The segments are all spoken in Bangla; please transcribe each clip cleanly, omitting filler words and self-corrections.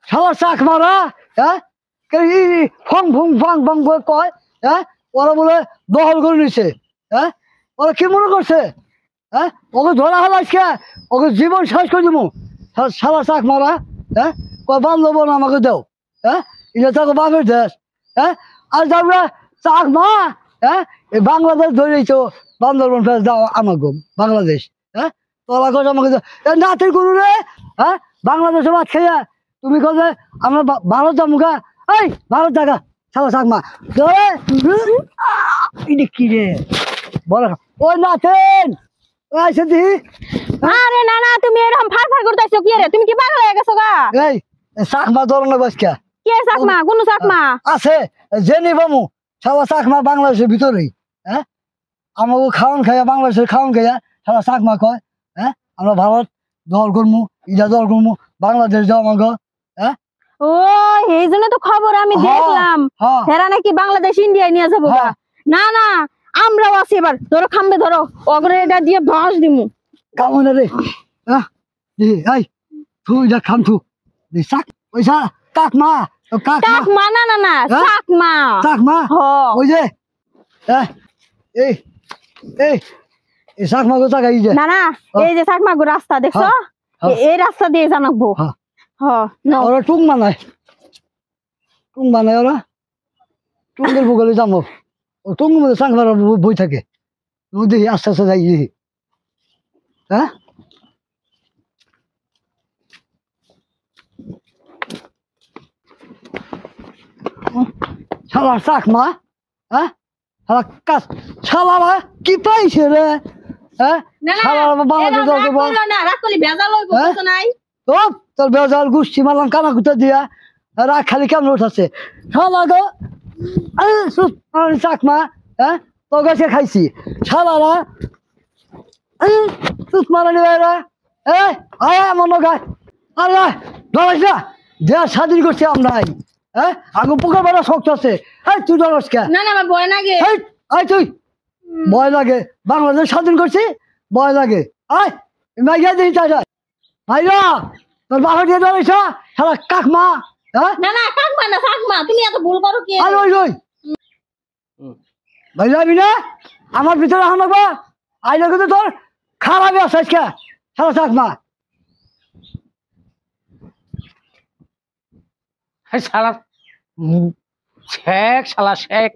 শালা চাক মারা হ্যাঁ ফং ফং ফং ফং করে কয় হ্যাঁ ওরা বলে দখল করে নিছে হ্যাঁ ওরা কি মনে করছে হ্যাঁ ওকে ধরা হলো আজকে ওকে জীবন শেষ করে দিব শালা চাক মারা হ্যাঁ কয় বান্ধব না আমাকে দাও হ্যাঁ এটা তাকে বাপের দেশ হ্যাঁ আর তারপরে চাক মা হ্যাঁ এই বাংলাদেশ ধরেছ বান্দরবন ফেস দাও আমাকে বাংলাদেশ হ্যাঁ তোলা কথা আমাকে নাতের গুরু রে হ্যাঁ বাংলাদেশে ভাত খেয়ে তুমি কথা আমরা ভারত যাবো গা এই ভারত জায়গা শালা চাক মা এটা কি রে বলো ওই নাতেন আইসে দিহি আরে না না তুমি এরকম ফারফার করতেছো কি রে তুমি কি পাগল হয়ে গেছো গা এই চাকমা ধরো না বাসকা কে চাকমা কোন চাকমা আছে জেনি বামু সারা চাকমা বাংলাদেশের ভিতরেই হ্যাঁ আমাকে খাওয়ান খাইয়া বাংলাদেশের খাওয়ান খাইয়া সারা চাকমা কয় হ্যাঁ আমরা ভারত দল করবো ইটা দল করবো বাংলাদেশ যাও আমাকে হ্যাঁ ও এই জন্য তো খবর আমি দেখলাম হেরা নাকি বাংলাদেশ ইন্ডিয়ায় নিয়ে যাবো গা না না আমরাও আছি এবার ধরো খাম্বে ধরো অগ্রে এটা দিয়ে বাঁশ দিমু কামো না রে হ্যাঁ এই তুই যা খাম তু চাক ওইসা কাকমা চাকমা না না না চাকমা চাকমা ওই যে এই এই এই চাকমা গো চাকা এই যে না না এই যে চাকমা গো রাস্তা দেখছো এই রাস্তা দিয়ে জানাবো ওরা টুং বানায় ওরা টুঙ্গের ভূগোলে যাবো ও টুঙ্গ মধ্যে চাকমার বই থাকে দেখি আস্তে আস্তে যাই হ্যাঁ শালা চাকমা হ্যাঁ শালা কাজ শালারা কি পাইছে রে হ্যাঁ তোর বেজাল গুষ্টি মারলাম কানা কুতা দিয়া রাগ খালি কেমন উঠাচ্ছে শালা গো চাকমা হ্যাঁ তোর কাছে খাইছি শালারা সুত মারানি ভাইরা আয় মনে গায় আরে ধরাইস না দেশ স্বাধীন করছি আমরা হ্যাঁ আগে পোকা বেড়া শক্ত আছে তুই ধরস কে তুই ভয় লাগে বাংলাদেশ স্বাধীন করছি ভয় লাগে আয় মাইয়া দিই তাই ভাইরা তোর বাবা দিয়ে ধরাইছ সারা কাকমা হ্যাঁ না না কাকমা না কাকমা তুমি এত ভুল করো কি আরে ওই ভাই যাবি না আমার ভিতরে হানাবা আইলে কিন্তু তোর খারাপ আছে আজকে সারা কাকমা শালা শেখ শালা শেখ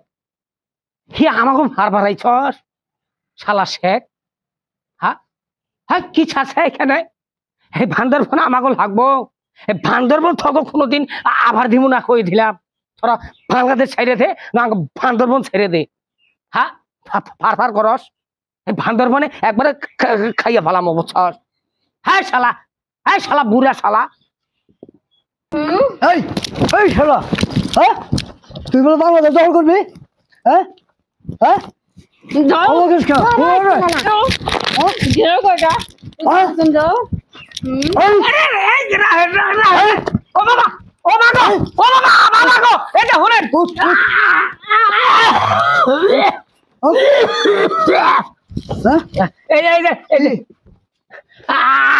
কি আমাকে ভার ভারাইছস শালা শেখ হ্যাঁ হ্যাঁ কি ছাড়ছে এখানে এই বান্দরবন আমাকে লাগবো এই বান্দরবন থক কোনোদিন আবার দিব না কই দিলাম তোরা বাংলাদেশ ছেড়ে দে না বান্দরবন ছেড়ে দে হ্যাঁ ফার ফার করস এই বান্দরবনে একবারে খাইয়া ফেলাম অবছর হ্যাঁ শালা বুড়া শালা এই শালা হ্যাঁ তুই বলে বাংলাদেশ দখল করবি হ্যাঁ হ্যাঁ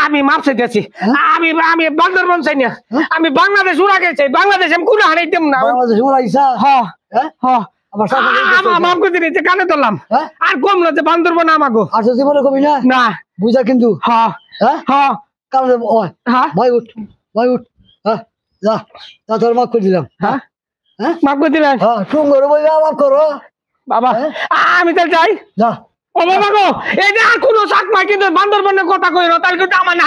আমি মাপ চাইতেছি আমি আমি বান্দরবন চাই না আমি বাংলাদেশ উড়া গেছি বাংলাদেশ আমি কোনো হারাইতাম না বাংলাদেশ উড়াইছা হ্যাঁ মাপ করে দিয়েছে কানে ধরলাম আর কম না যে বান্দরবন আমাগো আর জীবনে কবি না না বুঝা কিন্তু হ্যাঁ হ্যাঁ কারণ ভাই উঠ হ্যাঁ যা তোর মাফ করে দিলাম হ্যাঁ মাফ করে দিলেন হ্যাঁ সুন্দর বই মাফ করো বাবা আমি তাহলে যাই যা ও বাবা গো এই যে আর কোনো চাকমা কিন্তু বান্দরবনের কথা কই না তাহলে কিন্তু আমার না